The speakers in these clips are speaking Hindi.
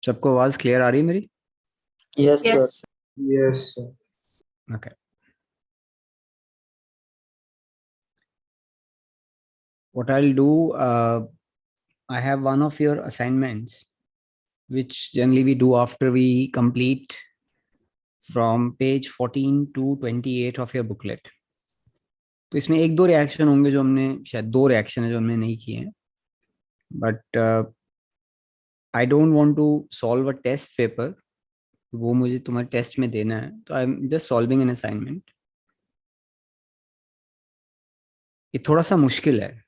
सबको आवाज क्लियर आ रही है मेरी? Yes, sir. Yes. Yes, sir. Okay. What I'll do, I have one of your assignments, which generally we do after we complete from page 14 to 28 of your booklet. तो इसमें एक दो रिएक्शन होंगे जो हमने शायद दो रिएक्शन है जो हमने नहीं किए हैं, but I don't want to solve a test paper. वो मुझे तुम्हारे टेस्ट में देना है, तो I am just solving an assignment. ये थोड़ा सा मुश्किल है.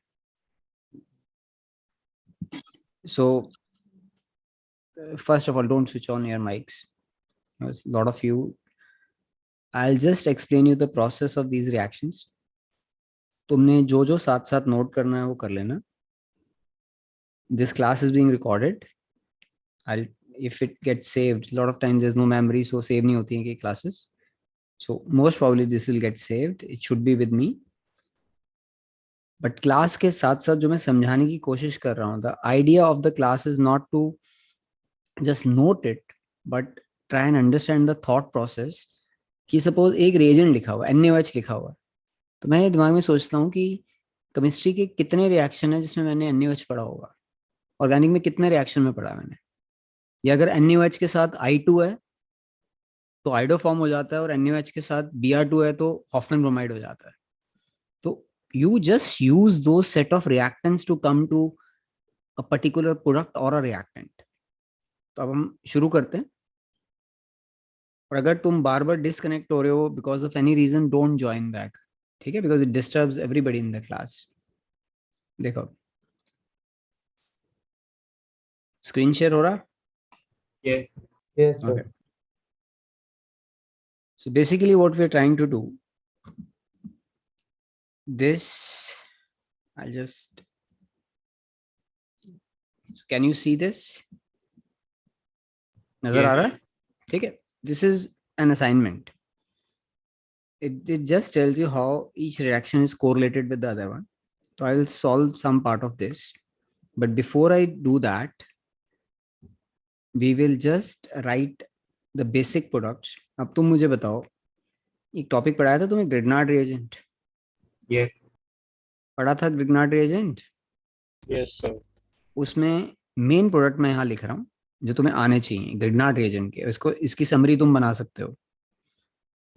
So first of all, don't switch on your mics. There's a lot of you. I'll just explain you the process of these reactions. तुमने जो जो साथ साथ नोट करना है वो कर लेना. This class is being recorded. If it gets saved, a lot of times there's no memory, so save नहीं होती हैं कि classes. So most probably this will get saved. It should be with me. But class के साथ साथ जो मैं समझाने की कोशिश कर रहा हूँ, the idea of the class is not to just note it, but try and understand the thought process. कि सपोज एक reagent लिखा हुआ है, NaOH लिखा हुआ है, तो मैं दिमाग में सोचता हूँ कि केमिस्ट्री के कितने रिएक्शन है जिसमें मैंने NaOH पढ़ा होगा, ऑर्गेनिक में कितने रिएक्शन में पढ़ा मैंने. या अगर NaOH के साथ I2 है तो आइडो फॉर्म हो जाता है, और NaOH के साथ Br2 है तो हॉफमैन ब्रोमाइड हो जाता है. तो you just use those set of reactants to come to a particular product or a reactant. तो अब हम शुरू करते हैं. और अगर तुम बार बार डिस्कनेक्ट हो रहे हो because of any reason, don't join back, ठीक है, because it disturbs everybody in the class. देखो स्क्रीन शेयर हो रहा? Yes. Yes, sir. Okay. So basically what we're trying to do, this, I'll just, can you see this? नजर आ रहा है? ठीक है. This is an assignment. It just tells you how each reaction is correlated with the other one. So I will solve some part of this. But before I do that, we will just write the basic products. अब तुम मुझे बताओ, एक टॉपिक पढ़ाया था तुम्हें, ग्रिग्नार्ड रिएजेंट. Yes. पढ़ा था ग्रिग्नार्ड रिएजेंट. Yes, sir. उसमें मेन प्रोडक्ट मैं यहाँ लिख रहा हूँ जो तुम्हें आने चाहिए ग्रिग्नार्ड रिएजेंट के. इसको, इसकी समरी तुम बना सकते हो.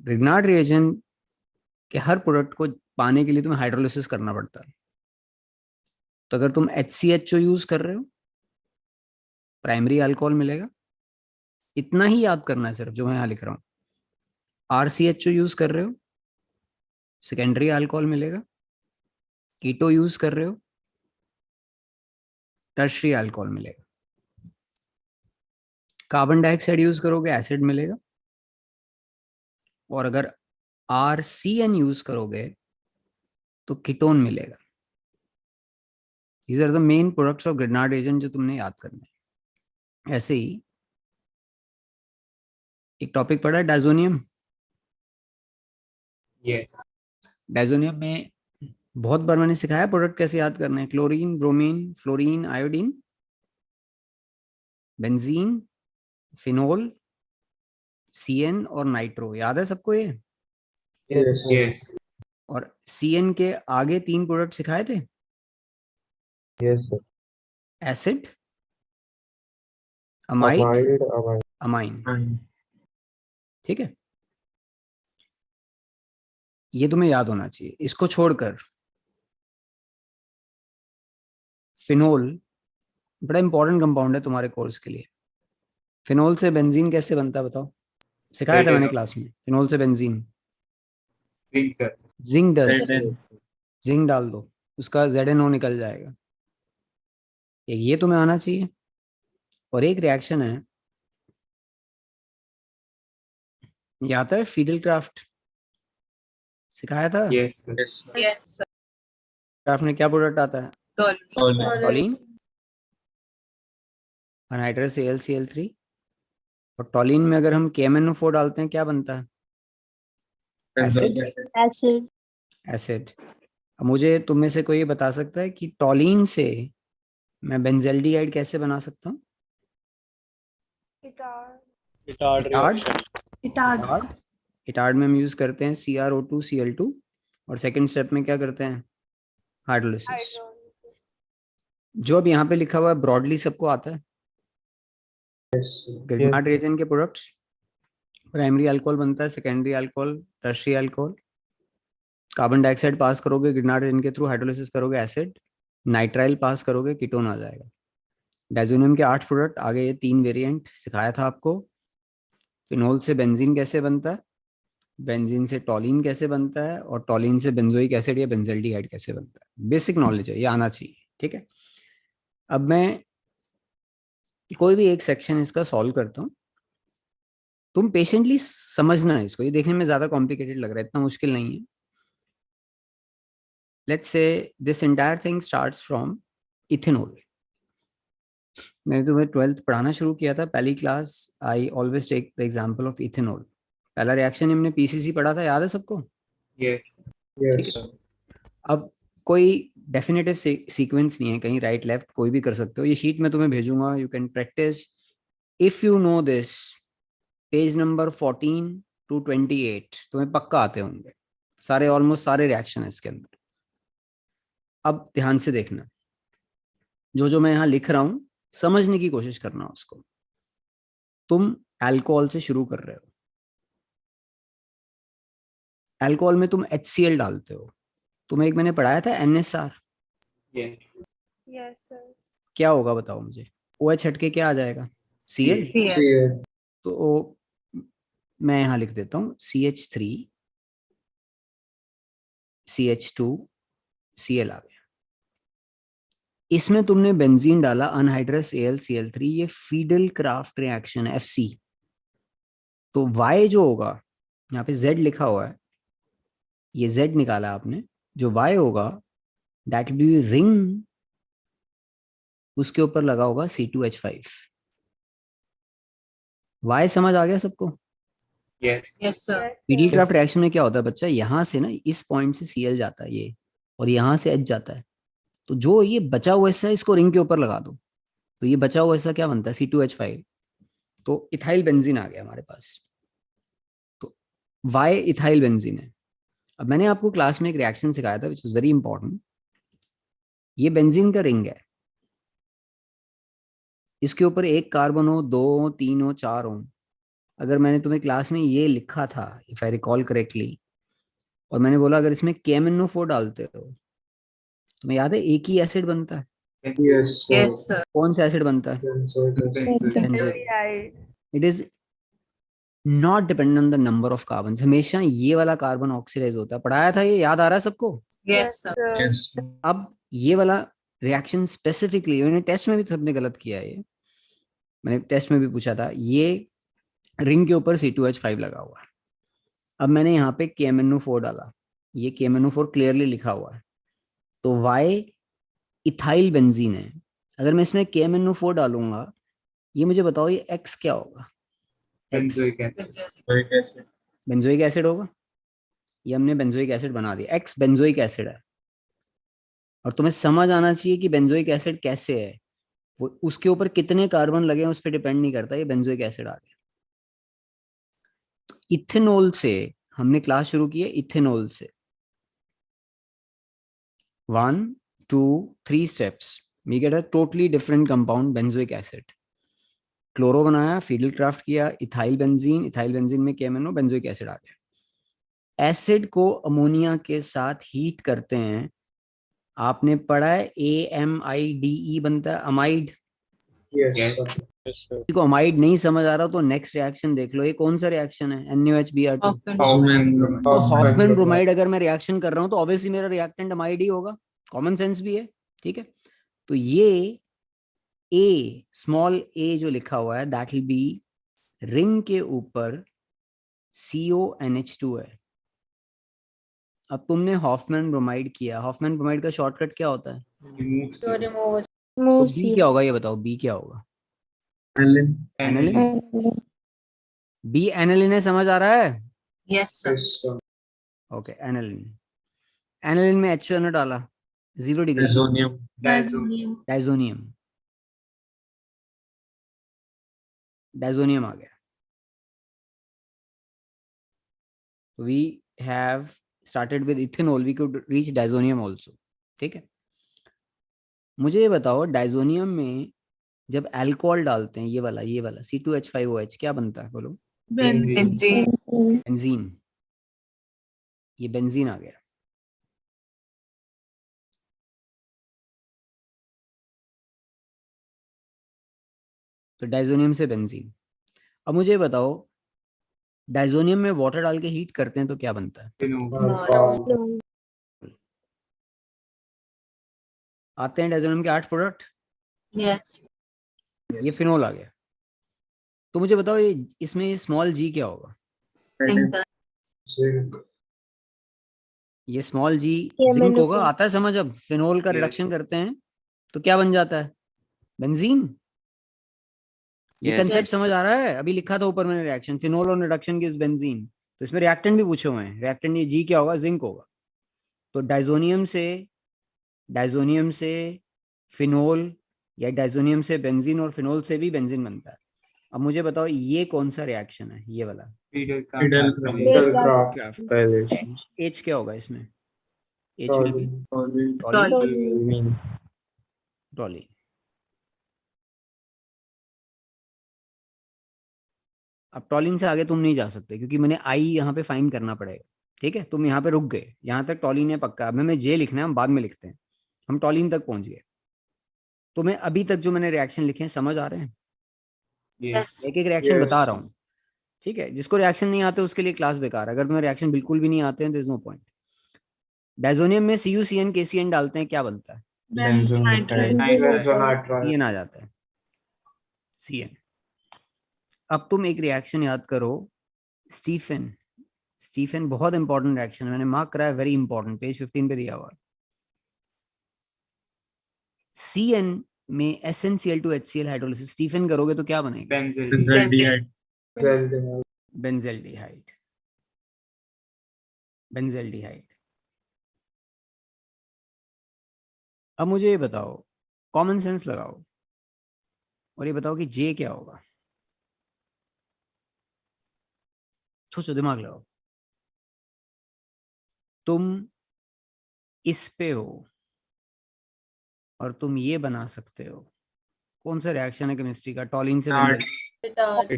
ग्रिग्नार्ड रिएजेंट के हर प्रोडक्ट को पाने के लिए तुम्हें हाइड्रोलिसिस करना पड़ता है. तो अगर तुम HCHO यूज कर रहे हो, प्राइमरी अल्कोहल मिलेगा. इतना ही याद करना है सिर्फ जो मैं यहाँ लिख रहा हूँ. RCHO यूज कर रहे हो, सेकेंडरी अल्कोहल मिलेगा. कीटो यूज कर रहे हो, टर्शरी अल्कोहल मिलेगा. कार्बन डाइऑक्साइड यूज करोगे, एसिड मिलेगा. और अगर RCN यूज करोगे तो कीटोन मिलेगा. These are the main products of Grignard reagent जो तुमने याद करना है. ऐसे ही एक टॉपिक पढ़ा है डायजोनियम. Yes. डायजोनियम में बहुत बार मैंने सिखाया प्रोडक्ट कैसे याद करना है. Chlorine, bromine, fluorine, iodine, benzene, phenol, CN और नाइट्रो. याद है सबको ये? Yes. Yes. और CN के आगे तीन प्रोडक्ट सिखाए थे, Yes, sir. Acid, amide, Amide. Amine. ठीक है, ये तुम्हें याद होना चाहिए. इसको छोड़कर फिनोल बड़ा इंपॉर्टेंट कंपाउंड है तुम्हारे कोर्स के लिए. फिनोल से बेंजीन कैसे बनता है बताओ? सिखाया था मैंने क्लास में. फिनोल से बेंजीन, जिंक डस्ट, जिंक डाल दो, उसका ZNO निकल जाएगा. ये तुम्हें आना चाहिए. और एक रिएक्शन है, ये आता है फीडल क्राफ्ट, सिखाया था. Yes. Yes. क्राफ्ट में क्या प्रोडक्ट आता है? टॉलिन, अनहाइड्रस AlCl3. और टॉलिन में अगर हम KMnO4 डालते हैं क्या बनता है? एसिड. एसिड. अब मुझे तुम में से कोई ये बता सकता है कि टॉलिन से मैं बेंजेल्डिहाइड कैसे बना सकता हूँ? Retard Etard reaction. Etard Etard में हम यूज करते हैं CrO2 Cl2 और सेकंड स्टेप में क्या करते हैं हाइड्रोलिसिस। जो अब यहाँ पे लिखा हुआ है ब्रॉडली सबको आता है। Yes, sir. ग्रिग्नार्ड रिएजेंट के प्रोडक्ट्स, प्राइमरी अल्कोहल बनता है, secondary alcohol, tertiary alcohol. Carbon dioxide pass करोगे ग्रिग्नार्ड रिएजेंट के थ्रू, हाइड्रोलिसिस करोगे एसिड, नाइट्राइल पास करोगे कीटोन आ जाएगा। डाइजोनियम के 8 प्रोडक्ट, आगे ये 3 वेरिएंट सिखाया था आपको। फिनोल से बेंजीन कैसे बनता है, बेंजीन से टॉलिन कैसे बनता है, और टॉलिन से बेंजोइक एसिड या बेंजल्डिहाइड कैसे बनता है। बेसिक नॉलेज है, ये आना चाहिए, ठीक है। अब मैं कोई भी एक सेक्शन इसका सॉल्व करता हूँ, तुम पेशेंटली समझना है इसको, ये देखने में ज्यादा कॉम्प्लिकेटेड लग रहा है, इतना मुश्किल नहीं है। Let's say this entire thing starts from ethanol. मैंने तुम्हें 12th पढ़ाना शुरू किया था, पहली class I always take the example of ethanol. पहला रिएक्शन हमने पीसीसी पढ़ा था, याद है सबको? Yes. ठीक Yes, है। sir. अब कोई डेफिनेटिव सीक्वेंस नहीं है, कहीं राइट लेफ्ट कोई भी कर सकते हो। ये शीट मैं तुम्हें भेजूंगा, you can practice if you know this. Page number 14 to 28 तुम्हें पक्का आते होंगे सारे, ऑलमोस्ट सारे रिएक्शन है इसके अंदर। अब ध्यान से देखना, जो जो मैं यहाँ लिख रहा हूं समझने की कोशिश करना उसको। तुम अल्कोहल से शुरू कर रहे हो, अल्कोहल में तुम HCl डालते हो। तुम्हें एक मैंने पढ़ाया था NSR, Yes. क्या होगा बताओ मुझे? OH हटके क्या आ जाएगा? Cl। Cl. तो मैं यहाँ लिख देता हूँ CH3 CH2 Cl आ गया। इसमें तुमने बेंजीन डाला, अनहाइड्रस AlCl3, ये फीडल क्राफ्ट रिएक्शन है FC। तो Y जो होगा, यहाँ पे Z लिखा हुआ है, ये Z निकाला आपने, जो Y होगा दैट विल बी रिंग, उसके ऊपर लगा होगा C2H5। Y समझ आ गया सबको? Yes, sir. फीडल क्राफ्ट रिएक्शन में क्या होता है बच्चा, यहाँ से ना इस पॉइंट से Cl जाता है ये, और यहाँ से H जाता है। तो जो ये बचा हुआ हिस्सा है इसको रिंग के ऊपर लगा दो, तो ये बचा हुआ हिस्सा क्या बनता है? C2H5। तो इथाइल बेंजीन आ गया हमारे पास। तो Y इथाइल बेंजीन है। अब मैंने आपको क्लास में एक रिएक्शन सिखाया था विच इज वेरी इंपॉर्टेंट। ये बेंजीन का रिंग है, इसके ऊपर एक कार्बन हो, 2 हो, 3 हो, 4 हो। अगर मैंने तुम्हें क्लास में ये लिखा था इफ आई रिकॉल करेक्टली, और मैंने बोला अगर इसमें KMnO4 डालते हो, तुम्हें याद है एक ही एसिड बनता है। Yes, sir. Yes, sir. कौन सा एसिड बनता है? Benzoic acid. Benzoic. It is not dependent on the number of carbon, हमेशा ये वाला कार्बन ऑक्सीडाइज होता है। पढ़ाया था ये, याद आ रहा है सबको? Yes, sir. Yes, sir. अब ये वाला रिएक्शन स्पेसिफिकली मैंने टेस्ट में भी सबने गलत किया है, ये मैंने टेस्ट में भी पूछा था। ये रिंग के ऊपर C2H5 लगा हुआ है। अब मैंने यहाँ पे KMnO4 डाला, ये KMnO4 क्लियरली लिखा हुआ है, तो Y इथाइल बेंजीन है। अगर मैं इसमें KMnO4 डालूंगा, ये मुझे बताओ ये X क्या होगा? X Benzoic acid. Benzoic acid होगा। ये हमने बेंजोइक एसिड बना दिया, X बेंजोइक एसिड है। और तुम्हें समझ आना चाहिए कि बेंजोइक एसिड कैसे है, वो उसके ऊपर कितने कार्बन लगे हैं उस पर डिपेंड नहीं करता, ये बेंजोइक एसिड आ गया। तो इथेनॉल से हमने क्लास शुरू की है, इथेनॉल से 1 2 3 steps, we get a totally different compound benzoic acid. Chloro बनाया, फीडल क्राफ्ट किया, इथाइल बेंजीन, इथाइल बेंजीन में KMnO, बेंजोइक एसिड आ गया। एसिड को अमोनिया के साथ हीट करते हैं, आपने पढ़ा है AMIDE बनता है, amide. Yes, sir. Yes, sir. को अमाइड नहीं समझ आ रहा तो नेक्स्ट रिएक्शन देख लो, ये कौन सा रिएक्शन है? NaOH Br2। तो हॉफमैन ब्रोमाइड अगर मैं रिएक्शन कर रहा हूं तो ऑब्वियसली मेरा रिएक्टेंट अमाइड ही होगा, कॉमन सेंस भी है, ठीक है। तो ये A, स्मॉल a जो लिखा हुआ है दैट विल बी रिंग के ऊपर CONH2 है। अब तुमने हॉफमैन ब्रोमाइड किया, हॉफमैन ब्रोमाइड का शॉर्टकट क्या होता है? तो B क्या होगा ये बताओ, B क्या होगा? एनिलिन। B एनिलिन है, समझ आ रहा है? Yes, sir. Yes, sir. Okay aniline. Aniline में HO ने डाला, 0 degree, Azonium. Diazonium. Diazonium. Diazonium आ गया। We have started with ethanol, we could reach diazonium also. ठीक है, मुझे ये बताओ डाइजोनियम में जब अल्कोहल डालते हैं, ये वाला C2H5OH, क्या बनता है बोलो? बेंजीन। बेंजीन। ये बेंजीन आ गया। तो डाइजोनियम से बेंजीन। अब मुझे ये बताओ डाइजोनियम में वाटर डाल के हीट करते हैं तो क्या बनता है? Alcohol. आते हैं डाइजोनियम के 8 प्रोडक्ट। यस। ये फिनोल आ गया। तो मुझे बताओ ये इसमें स्मॉल जी क्या होगा? Zinc. ये स्मॉल जी ये जिंक मैंने होगा। आता है समझ? अब फिनोल का Yes. रिडक्शन करते हैं तो क्या बन जाता है? बेंजीन। ये Yes. Concept Yes. समझ आ रहा है? अभी लिखा था ऊपर मैंने, reaction phenol on reduction gives benzene. तो इसमें रिएक्टेंट भी पूछे हुए हैं। रिएक्टेंट ये जी क्या होगा? जिंक होगा। तो डाइजोनियम से फिनोल या डाइजोनियम से बेंजीन और फिनोल से भी बेंजीन बनता है। अब मुझे बताओ ये कौन सा रिएक्शन है? ये वाला Fidelcraft. H क्या होगा इसमें? H will be Toluene. टॉली। टॉली। अब टॉलिन से आगे तुम नहीं जा सकते क्योंकि मैंने आई यहाँ पे फाइंड करना पड़ेगा। ठीक है, तुम यहाँ पे रुक गए, यहाँ तक टॉलिन है पक्का। अब हमें जे लिखना है, हम बाद में लिखते हैं। हम टॉलिन तक पहुंच गए। तुम्हें अभी तक जो मैंने रिएक्शन लिखे हैं समझ आ रहे हैं? यस। एक एक रिएक्शन Yes. बता रहा हूँ। ठीक है, जिसको रिएक्शन नहीं आते उसके लिए क्लास बेकार। अगर तुम्हें रिएक्शन बिल्कुल भी नहीं आते हैं, there is no point. Diazonium में CuCN KCN डालते हैं, क्या बनता है? Benzonitrile. CN आ जाता है, CN। अब तुम एक रिएक्शन याद करो, स्टीफन। स्टीफन बहुत इंपॉर्टेंट रिएक्शन है, मैंने मार्क करा है, वेरी इंपॉर्टेंट, पेज 15 पे दिया हुआ। CN में SnCl2HCl हाइड्रोलिसिस स्टीफन करोगे तो क्या बनेगा? Benzaldehyde. Benzaldehyde. बेंजेल्डिहाइड। बेंजेल्डिहाइड। अब मुझे ये बताओ, कॉमन सेंस लगाओ और ये बताओ कि जे क्या होगा? सोचो, दिमाग लगाओ। तुम इस पे हो और तुम ये बना सकते हो। कौन सा रिएक्शन है केमिस्ट्री का? टॉलिन से Tart. इटार्ड।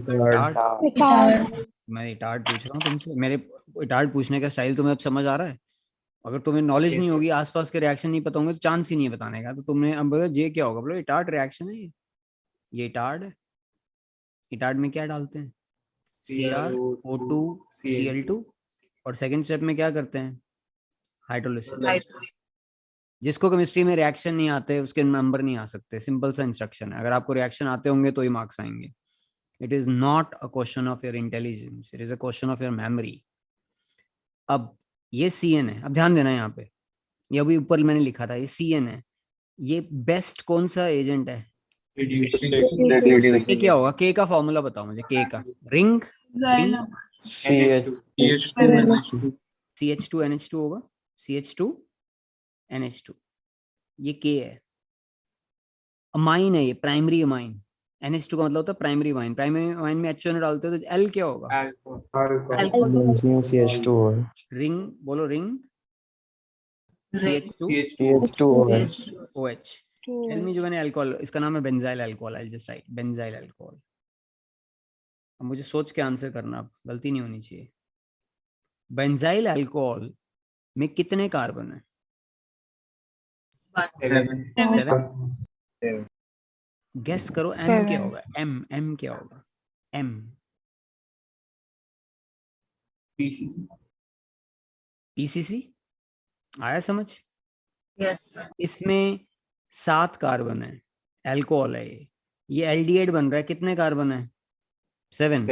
इटार्ड। मैं इटार्ड पूछ रहा हूँ तुमसे। मेरे इटार्ड पूछने का स्टाइल तुम्हें अब समझ आ रहा है? अगर तुम्हें नॉलेज नहीं होगी, आसपास के रिएक्शन नहीं पता होंगे तो चांस ही नहीं है बताने का। तो तुमने अब बोलो जे क्या होगा? बोलो इटार्ड रिएक्शन है ये इटार्ड है। इटार्ड में क्या डालते हैं? CrO2Cl2 और सेकंड स्टेप में क्या करते हैं? हाइड्रोलिसिस। जिसको केमिस्ट्री में रिएक्शन नहीं आते उसके नंबर नहीं आ सकते। सिंपल सा इंस्ट्रक्शन है। अगर आपको रिएक्शन आते होंगे तो ही मार्क्स आएंगे। It is not a question of your intelligence, it is a question of your memory. अब ये CN है। अब ध्यान देना यहाँ पे, ये अभी ऊपर मैंने लिखा था, ये CN है। ये बेस्ट कौन सा एजेंट है? के क्या होगा? के का फॉर्मूला बताओ मुझे, के का। रिंग CH2NH2 होगा, CH2NH2। ये के है। अमाइन है ये, प्राइमरी अमाइन। NH2 का मतलब होता है प्राइमरी अमाइन। प्राइमरी अमाइन में HO डालते हो तो L क्या होगा? रिंग बोलो, रिंग CH2OH। टेल मी, जो मैंने अल्कोहल, इसका नाम है benzyl alcohol. I just right benzyl alcohol. अब मुझे सोच के आंसर करना, अब गलती नहीं होनी चाहिए। बेंजाइल अल्कोहल में कितने कार्बन है? 7। गेस करो M क्या होगा? M क्या होगा? M PCC आया समझ? यस। इसमें 7 कार्बन है, अल्कोहल है ये एल्डिहाइड बन रहा है। कितने कार्बन है? 7।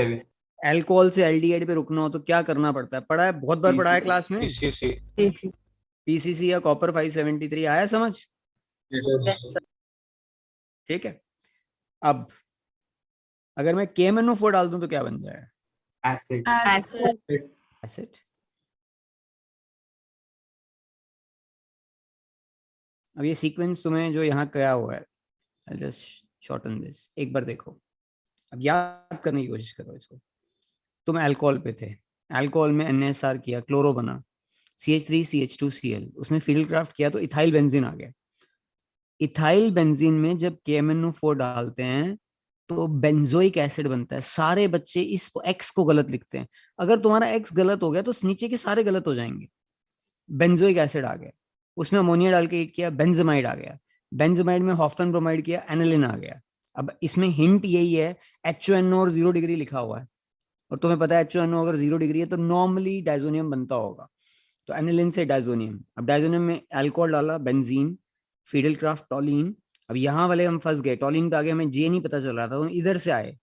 अल्कोहल से एल्डिहाइड पे रुकना हो तो क्या करना पड़ता है? पढ़ा है, बहुत बार पढ़ा है क्लास में। PCC या कॉपर 573। आया समझ? ठीक है। अब अगर मैं KMnO4 डाल दूं तो क्या बन जाएगा? एसिड। अब ये सीक्वेंस तुम्हें जो यहाँ क्या हुआ है, आई जस्ट शॉर्टन दिस, एक बार देखो। अब याद ग्रैब करने की कोशिश करो इसको। तुम अल्कोहल पे थे, अल्कोहल में NaSR किया, क्लोरो बना, CH3CH2Cl, उसमें फील्ड क्राफ्ट किया तो इथाइल बेंजीन आ गया। इथाइल बेंजीन में जब KMnO4 डालते हैं तो बेंजोइक एसिड बनता है। सारे बच्चे इस एक्स को गलत लिखते हैं, अगर तुम्हारा एक्स गलत हो गया तो नीचे के सारे गलत हो जाएंगे। बेंजोइक एसिड आ गया, उसमें अमोनिया डाल के हीट किया, बेंजमाइड आ गया, बेंजमाइड में हॉफमैन ब्रोमाइड किया, एनालिन आ गया। अब इसमें हिंट यही है, HNO और 0 डिग्री लिखा हुआ है, और तुम्हें पता है HNO अगर 0 डिग्री है तो नॉर्मली डाइजोनियम बनता होगा, तो एनिलिन से डाइजोनियम। अब डाइजोनियम में अल्कोहल डाला, बेंजीन, फीडल क्राफ्ट, टॉलिन। अब यहाँ वाले हम फंस गए, टॉलिन पे आगे हमें जे नहीं पता चल रहा था, तो इधर से आए,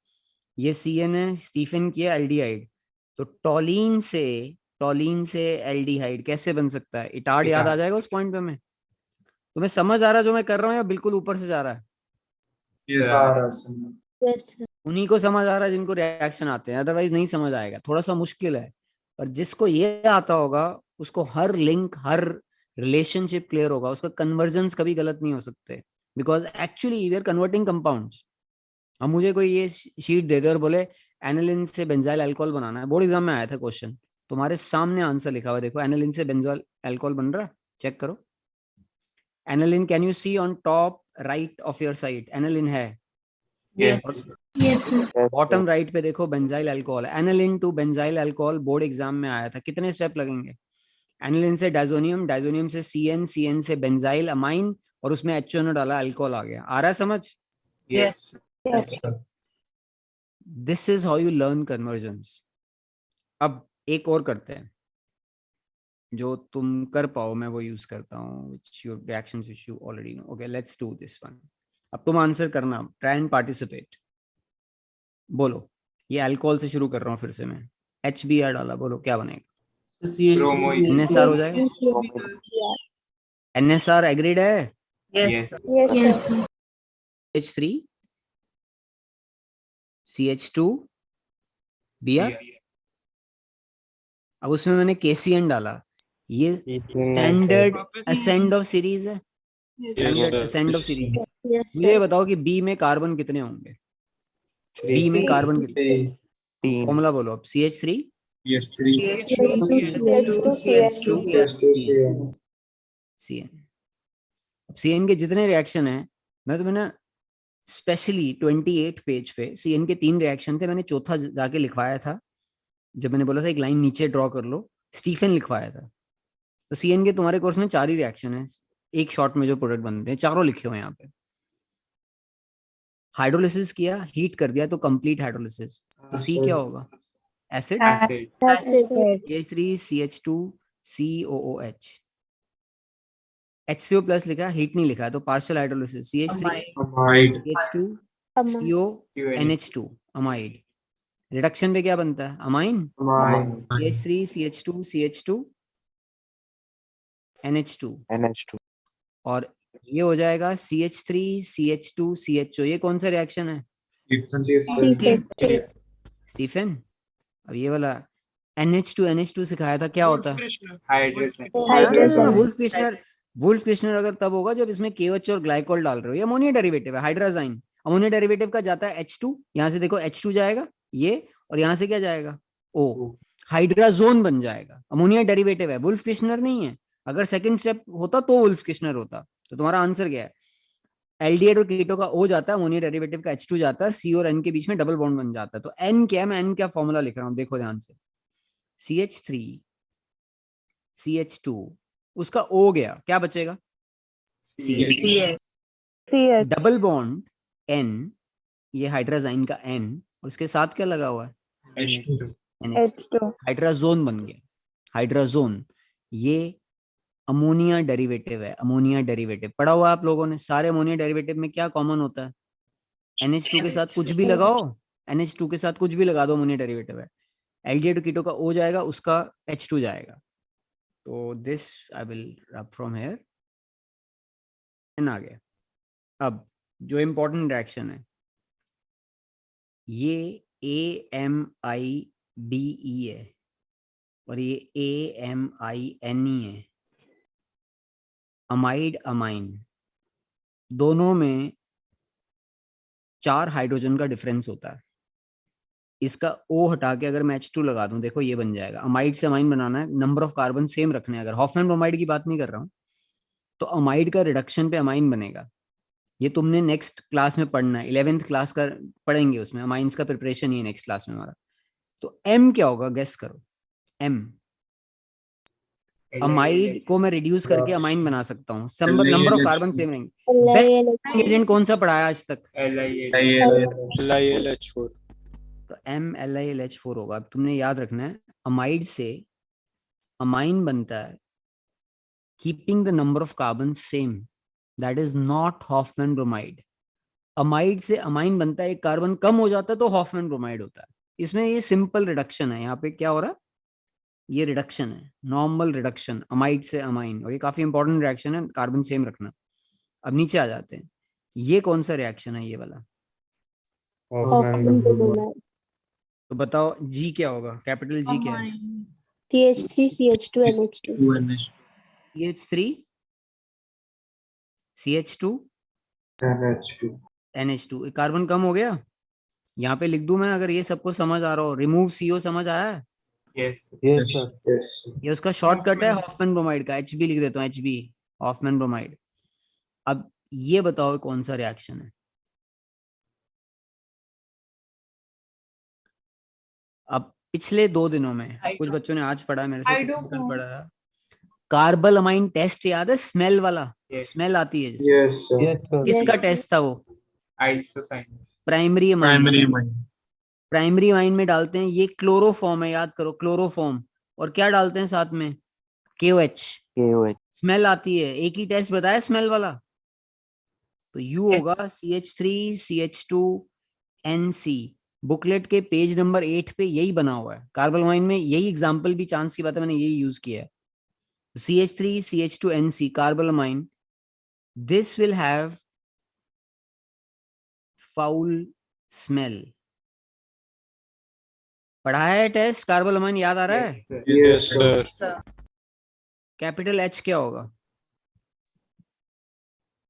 ये CN है, स्टीफन किया एल्डिहाइड, तो टॉलिन से एल्डिहाइड कैसे बन सकता है? इटार्ड याद आ जाएगा उस पॉइंट पे। मैं तुम्हें समझ आ रहा है जो मैं कर रहा हूँ, या बिल्कुल ऊपर से जा रहा है? Yes. उन्हीं को समझ आ रहा है जिनको रिएक्शन आते हैं, अदरवाइज नहीं समझ आएगा, थोड़ा सा मुश्किल है। पर जिसको ये आता होगा उसको हर लिंक, हर रिलेशनशिप क्लियर होगा, उसका कन्वर्जन्स कभी गलत नहीं हो सकते, because actually we are converting compounds. अब मुझे कोई ये शीट दे दे और बोले एनिलिन से बेंजाइल अल्कोहल बनाना है, बोर्ड एग्जाम में आया था क्वेश्चन, तुम्हारे सामने आंसर लिखा हुआ है, देखो एनिलिन से बेंजाइल अल्कोहल बन रहा है, चेक करो। Aniline, can you see on top right of your site? Aniline है। Yes. Yes, sir. Bottom right पे देखो benzyl alcohol, aniline to benzyl alcohol, board exam में आया था। कितने स्टेप लगेंगे? एनिलिन से डाइजोनियम, डाइजोनियम से CN, CN से बेंजाइल अमाइन, और उसमें HNO डाला, अल्कोहल आ गया। आ रहा है समझ? Yes. Yes, sir. This is how you learn convergence. अब एक और करते हैं, जो तुम कर पाओ मैं वो यूज करता हूँ, which your reactions which you already know. Okay, let's do this one. अब तुम आंसर करना, ट्राई एंड पार्टिसिपेट। बोलो, ये अल्कोहल से शुरू कर रहा हूँ फिर से मैं, HBr डाला, बोलो क्या बनेगा? NSR हो जाएगा। NSR एग्रीड है? Yes. Sir. Yes, sir. H3 CH2 Br। अब उसमें मैंने KCN डाला, ये स्टैंडर्ड असेंड ऑफ सीरीज है, standard ascend of series. Yes, मुझे ये sir. बताओ कि बी में कार्बन कितने होंगे? बी में कार्बन कितने? फॉर्मूला बोलो अब। CH3 CH2 CH2 CN। अब CN के जितने रिएक्शन है, मैं तुम्हें ना स्पेशली 28 पेज पे CN के 3 रिएक्शन थे, मैंने चौथा जाके लिखवाया था, जब मैंने बोला था एक लाइन नीचे ड्रॉ कर लो, स्टीफन लिखवाया था। तो CN के तुम्हारे कोर्स में 4 ही रिएक्शन है, एक शॉट में जो प्रोडक्ट बनते हैं, चारों लिखे हुए हैं यहाँ पे। हाइड्रोलिसिस किया, हीट कर दिया, तो कंप्लीट हाइड्रोलिसिस, तो C क्या होगा? Acid, Acid. CH3 CH2 COOH। HCO plus लिखा, हीट नहीं लिखा, तो partial hydrolysis, CH3 Amide. CH2 Amine. CO NH2, amide. Reduction पे क्या बनता है? Amine, CH3 CH2 CH2 NH2, और ये हो जाएगा CH3 CH2 CHO। ये कौन सा रिएक्शन है? Stephen. स्टीफन। अब ये वाला NH2 NH2 सिखाया था, क्या होता है? Hydrogen. वुल्फ क्रिश्नर अगर तब होगा जब इसमें KOH और ग्लाइकोल डाल रहे हो। ये अमोनिया डेरिवेटिव है, हाइड्राजाइन। अमोनिया डेरिवेटिव का जाता है H2, यहाँ से देखो H2 जाएगा ये, और यहाँ से क्या जाएगा? O, हाइड्राजोन बन जाएगा। अमोनिया डेरिवेटिव है, वुल्फ क्रिश्नर नहीं है। अगर सेकंड स्टेप होता तो वुल्फ क्रिश्नर होता। तो तुम्हारा आंसर क्या है? एल्डिहाइड और कीटो का O जाता है, अमोनिया डेरिवेटिव का H2 जाता है, C और N के बीच में डबल बॉन्ड बन जाता है। तो N क्या है? मैं N का फॉर्मूला लिख रहा हूँ, देखो ध्यान से। CH3 CH2, उसका O गया, क्या बचेगा? CH। डबल बॉन्ड N, ये हाइड्राजाइन का N, और उसके साथ क्या लगा हुआ है? NH2। हाइड्राजोन बन गया, हाइड्राजोन। ये अमोनिया डेरिवेटिव है, अमोनिया डेरिवेटिव पढ़ा हुआ आप लोगों ने। सारे अमोनिया डेरिवेटिव में क्या कॉमन होता है? NH2 के साथ कुछ भी लगाओ, NH2 के साथ कुछ भी लगा दो, अमोनिया डेरिवेटिव है। एल्डिहाइड कीटो का O जाएगा, उसका H2 जाएगा। तो दिस आई विल रब फ्रॉम हियर, N आ गया। अब जो इम्पोर्टेंट रिएक्शन है, ये AMIDE है, और ये AMINE है, अमाइड अमाइन। दोनों में 4 हाइड्रोजन का डिफरेंस होता है। इसका O हटा के अगर मैं H2 लगा दूं, देखो ये बन जाएगा। अमाइड से अमाइन बनाना है, नंबर ऑफ कार्बन सेम रखने हैं। अगर हॉफमैन ब्रोमाइड की बात नहीं कर रहा हूं, तो अमाइड का रिडक्शन पे अमाइन बनेगा। ये तुमने नेक्स्ट क्लास में पढ़ना है, 11th क्लास का पढ़ेंगे, उसमें अमाइंस का प्रिपरेशन ही है नेक्स्ट क्लास में हमारा। तो M क्या होगा, गेस करो। M, अमाइड को मैं रिड्यूस करके अमाइन बना सकता हूँ, नंबर ऑफ कार्बन सेम रहेंगे। बेस्ट एजेंट कौन सा पढ़ाया आज तक? LiLH4. तो MlIlH4 होगा। अब तुमने याद रखना है, अमाइड से अमाइन बनता है keeping the number of carbon same, that is not Hoffmann bromide. Amide से अमाइन बनता है, एक कार्बन कम हो जाता है तो हॉफमैन ब्रोमाइड होता है। इसमें ये सिंपल रिडक्शन है। यहाँ पे क्या हो रहा है, ये रिडक्शन है, नॉर्मल रिडक्शन अमाइड से अमाइन, और ये काफी इंपॉर्टेंट रिएक्शन है, कार्बन सेम रखना। अब नीचे आ जाते हैं, ये कौन सा रिएक्शन है, ये वाला। तो बताओ जी क्या होगा, कैपिटल जी क्या है? CH3 CH2 NH2 CH3 CH2 NH2. NH2, carbon कम हो गया। यहाँ पे लिख दूं मैं, अगर ये सबको समझ आ रहा हो, रिमूव CO समझ आया है? Yes. Yes. ये उसका शॉर्टकट है हॉफमैन ब्रोमाइड का, HB लिख देता हूँ, HB, हॉफमैन ब्रोमाइड। अब ये बताओ कौन सा रिएक्शन है। अब पिछले 2 दिनों में कुछ बच्चों ने आज पढ़ा मेरे से, कुछ कल पढ़ा था, कार्बल अमाइन टेस्ट याद है, स्मेल वाला? स्मेल आती है जिसमें। Yes, sir. किसका टेस्ट था वो? Isocyanate. Primary amine. Primary amine. Primary amine में डालते हैं, ये क्लोरोफॉर्म है, याद करो, क्लोरोफॉर्म। और क्या डालते हैं साथ में? KOH। स्मेल आती है, एक ही टेस्ट बताया स्मेल वाला। तो U होगा CH3 CH2 NC। बुकलेट के पेज नंबर 8 पे यही बना हुआ है, कार्बल अमाइन में यही एग्जांपल भी, चांस की बात है, मैंने यही यूज किया है। CH3 CH2 NC carpal amine, this will have foul smell। पढ़ाया है टेस्ट, कार्बल अमाइन याद आ रहा है? Yes, sir. कैपिटल H क्या होगा?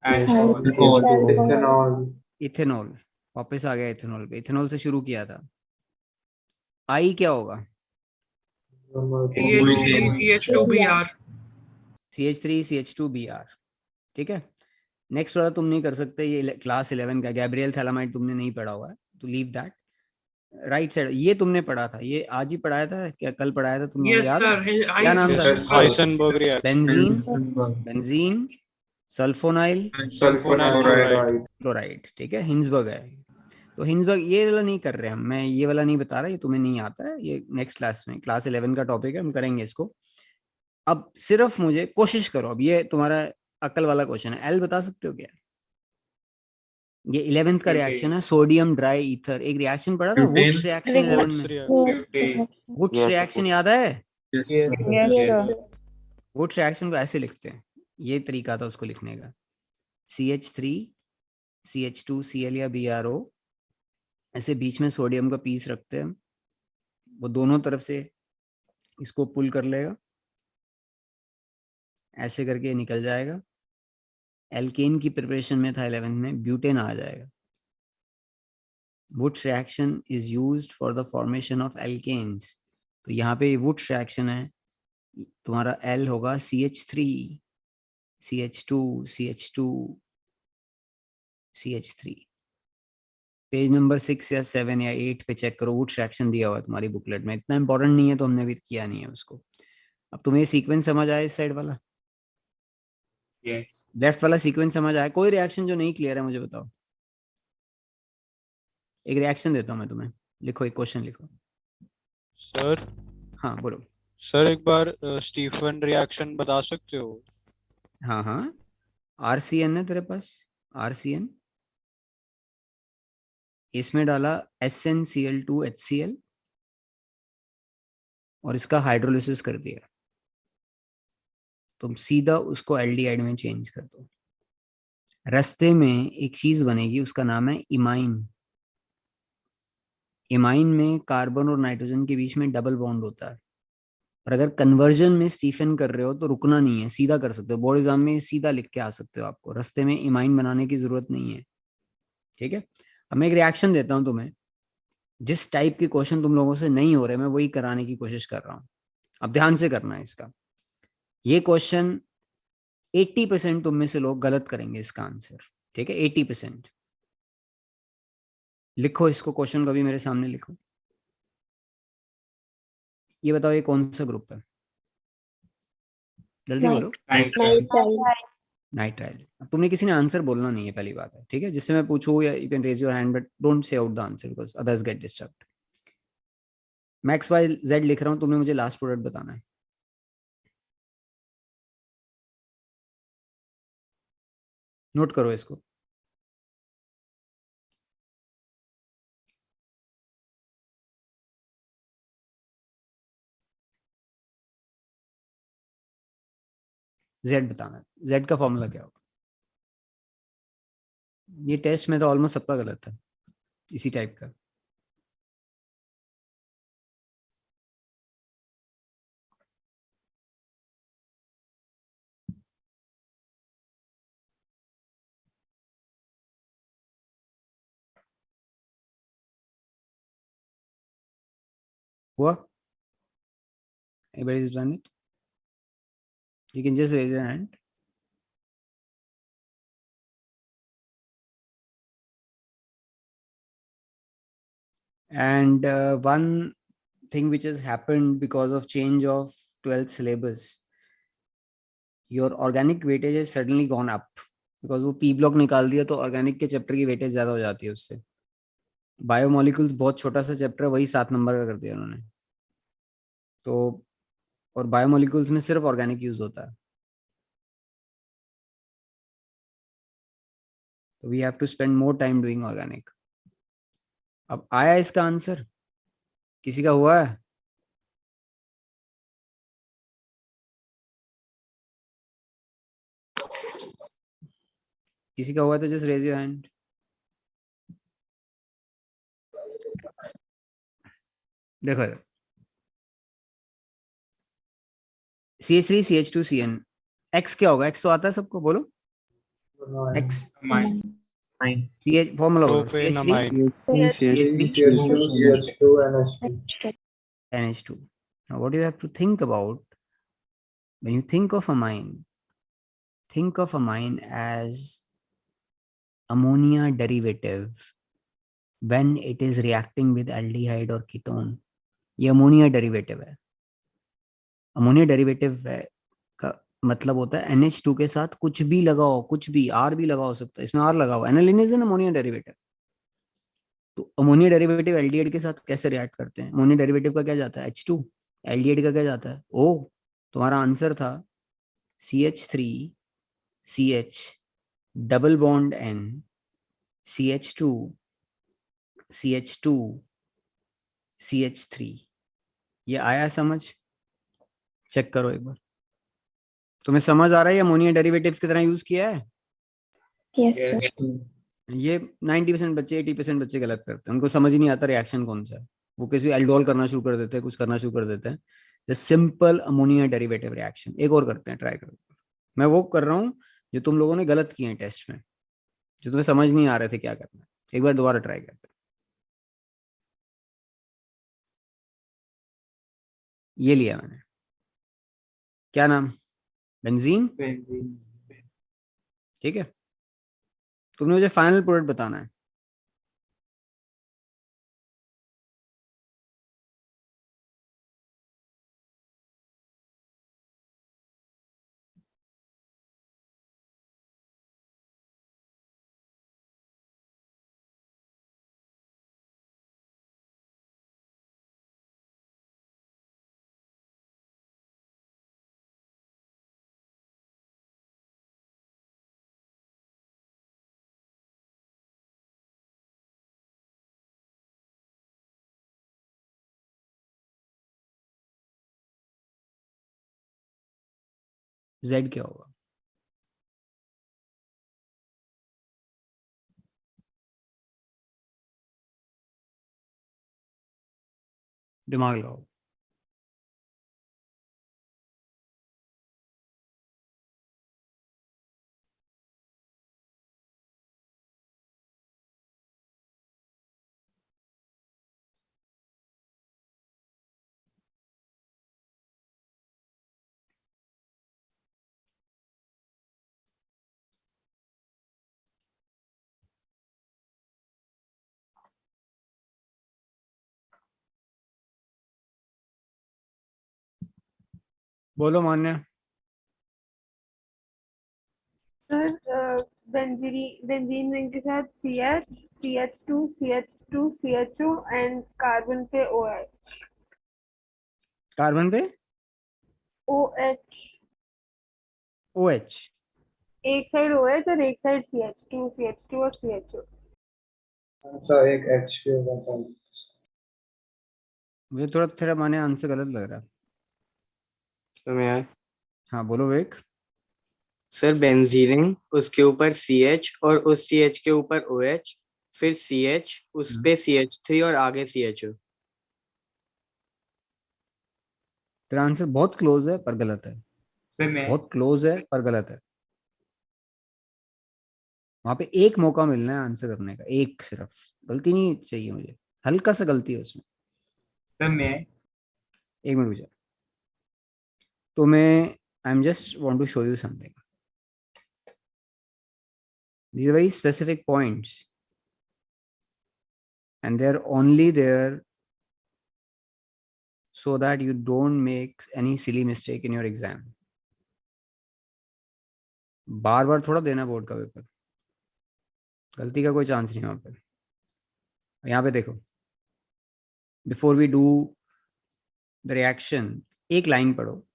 Ethanol. इथेनॉल। वापस आ गया इथेनॉल पे, इथेनॉल से शुरू किया था। I क्या होगा? CH2Br. CH3 CH2Br। ठीक है, नेक्स्ट वाला तुम नहीं कर सकते, ये क्लास 11 का गैब्रियल थैलामाइड तुमने नहीं पढ़ा हुआ है, तो लीव दैट। राइट साइड ये तुमने पढ़ा था, ये आज ही पढ़ाया था क्या, कल पढ़ाया था तुमने? याद है? क्या नाम था? Heisenberg reaction. Benzene, benzene, sulfonyl, Sulfonylchloride. Chloride. ठीक है, हिंसबर्ग है। तो हिंसबर्ग ये वाला नहीं कर रहे हम, मैं ये वाला नहीं बता रहा, ये तुम्हें नहीं आता है, ये नेक्स्ट क्लास में, क्लास 11 का टॉपिक है, हम करेंगे इसको। अब सिर्फ मुझे कोशिश करो, अब ये तुम्हारा अकल वाला क्वेश्चन है, एल बता सकते हो क्या? ये 11th का रिएक्शन है, सोडियम ड्राई ईथर। एक रिएक्शन पढ़ा था, वुड्स रिएक्शन 11 में। वुड्स रिएक्शन याद है? वुड्स रिएक्शन को ऐसे लिखते हैं, ये तरीका था उसको लिखने का, CH3 CH2 Cl या BrO, ऐसे बीच में सोडियम का पीस रखते हैं, वो दोनों तरफ से इसको पुल कर लेगा, ऐसे करके निकल जाएगा। एल्केन की प्रिपरेशन में था 11th में, ब्यूटेन आ जाएगा। Wurtz reaction is used for the formation of alkanes. तो यहाँ पे वुड्स रिएक्शन है, तुम्हारा L होगा CH3 CH2 CH2 CH3। Page number 6 या 7 या 8 पे चेक करो, वुड्स रिएक्शन दिया हुआ है तुम्हारी बुकलेट में। इतना इंपॉर्टेंट नहीं है तो हमने भी किया नहीं है उसको। अब तुम्हें सीक्वेंस समझ आया इस साइड वाला? लेफ्ट वाला सीक्वेंस समझ आया? कोई रिएक्शन जो नहीं क्लियर है मुझे बताओ। एक रिएक्शन देता हूं मैं तुम्हें, लिखो, एक क्वेश्चन लिखो। सर। हाँ बोलो। सर एक बार स्टीफन रिएक्शन बता सकते हो? हाँ हाँ, RCN है तेरे पास, RCN, इसमें डाला SnCl2HCl और इसका हाइड्रोलिसिस कर दिया, तुम सीधा उसको एल्डिहाइड में चेंज कर दो। रास्ते में एक चीज बनेगी, उसका नाम है इमाइन। इमाइन में कार्बन और नाइट्रोजन के बीच में डबल बॉन्ड होता है, और अगर कन्वर्जन में स्टीफन कर रहे हो तो रुकना नहीं है, सीधा कर सकते हो, बोर्ड एग्जाम में सीधा लिख के आ सकते हो, आपको रास्ते में इमाइन बनाने की जरूरत नहीं है। ठीक है, अब मैं एक रिएक्शन देता हूं तुम्हें, जिस टाइप के क्वेश्चन तुम लोगों से नहीं हो रहे मैं वही कराने की कोशिश कर रहा हूँ। अब ध्यान से करना है इसका। ये क्वेश्चन 80% तुम में से लोग गलत करेंगे इसका आंसर, ठीक है? 80%। लिखो इसको, क्वेश्चन को भी मेरे सामने लिखो। ये बताओ ये कौन सा ग्रुप है? जल्दी बोलो। नाइट्राइल। नाइट्राइल। अब तुमने किसी ने आंसर बोलना नहीं है, पहली बात है, ठीक है? जिससे मैं पूछूं, या you can raise your hand but don't say out the answer because others get disturbed. मैं एक्स वाई जेड लिख रहा हूं, तुमने मुझे लास्ट प्रोडक्ट बताना है। नोट करो इसको। जेड बताना है। जेड का फॉर्मूला क्या होगा? ये टेस्ट में तो ऑलमोस्ट सबका गलत है, इसी टाइप का। हुआ? Anybody's done it? You can just raise your hand. And one thing which has happened because of change of 12th syllabus, your organic weightage has suddenly gone up because वो पी ब्लॉक निकाल दिया, तो ऑर्गेनिक के चैप्टर की वेटेज ज्यादा हो जाती है उससे। बायोमोलिकुल्स बहुत छोटा सा चैप्टर है, वही 7 नंबर का कर दिया उन्होंने। तो और बायोमोलिकुल्स में सिर्फ ऑर्गेनिक यूज होता है, तो we have to spend more time doing organic. अब आया इसका आंसर? किसी का हुआ है? किसी का हुआ है तो जस्ट रेज योर हैंड। देखो, CH3 CH2 CN, एक्स क्या होगा? एक्स तो आता है सबको, बोलो एक्स। CH फॉर्मूला बोलो। CH3 प्रोपेनमाइन। CH3 CH2 NH2. NH2। Now what you have to think about when you think of a mine as ammonia derivative when it is reacting with aldehyde or ketone। ये अमोनिया डेरिवेटिव है। अमोनिया डेरिवेटिव का मतलब होता है NH2 के साथ कुछ भी लगाओ, कुछ भी, आर भी लगा हो सकता है, इसमें आर लगा हुआ, aniline is an ammonia derivative. तो अमोनिया डेरिवेटिव एल्डिहाइड के साथ कैसे रिएक्ट करते हैं? अमोनिया डेरिवेटिव का क्या जाता है? H2। एल्डिहाइड का क्या जाता है? O। तुम्हारा आंसर था CH3CH double bond N CH2CH2CH3। ये आया समझ? चेक करो एक बार। तुम्हें समझ आ रहा है? अमोनिया डेरिवेटिव की तरह यूज किया है? Yes sir. ये 90% बच्चे, 80% बच्चे गलत करते हैं। उनको समझ ही नहीं आता रिएक्शन कौन सा है। वो किसी एल्डोल करना शुरू कर देते हैं, कुछ करना शुरू कर देते हैं। The simple ammonia derivative reaction. एक और करते हैं, ट्राई करो। मैं वो कर रहा हूँ जो तुम लोगों ने गलत किए हैं टेस्ट में, जो तुम्हें समझ नहीं आ रहे थे क्या करना है। एक बार दोबारा ट्राई करते हैं। ये लिया मैंने, क्या नाम? बेंजीन। ठीक है, तुमने मुझे फाइनल प्रोडक्ट बताना है। जेड क्या होगा? दिमाग लगाओ। बोलो मान्य। सर बेंजीन रिंग के साथ CH2CH2CHO एंड कार्बन पे OH। कार्बन पे OH, OH। एक साइड OH और एक साइड CH2 और CHO। आंसर एक H के होगा। मुझे थोड़ा तेरा मान्य आंसर गलत लग रहा है। तो मैं हाँ बोलो विवेक। सर बेंजीन उसके ऊपर CH और उस CH के ऊपर OH, फिर CH उस पे CH3 और आगे CHO। तेरा आंसर बहुत क्लोज है पर गलत है। फिर मैं बहुत क्लोज है पर गलत है। वहां पे एक मौका मिलना है आंसर करने का, एक सिर्फ। गलती नहीं चाहिए मुझे, हल्का सा गलती है उसमें। फिर मैं एक मिनट मुझे, तो मैं I am just want to show you something. These are very specific points, and they're only there so that you don't make any silly mistake in your exam. बार बार थोड़ा देना बोर्ड का पेपर, गलती का कोई चांस नहीं है वहां पर। यहाँ पे देखो, before we do the reaction, एक लाइन पढ़ो।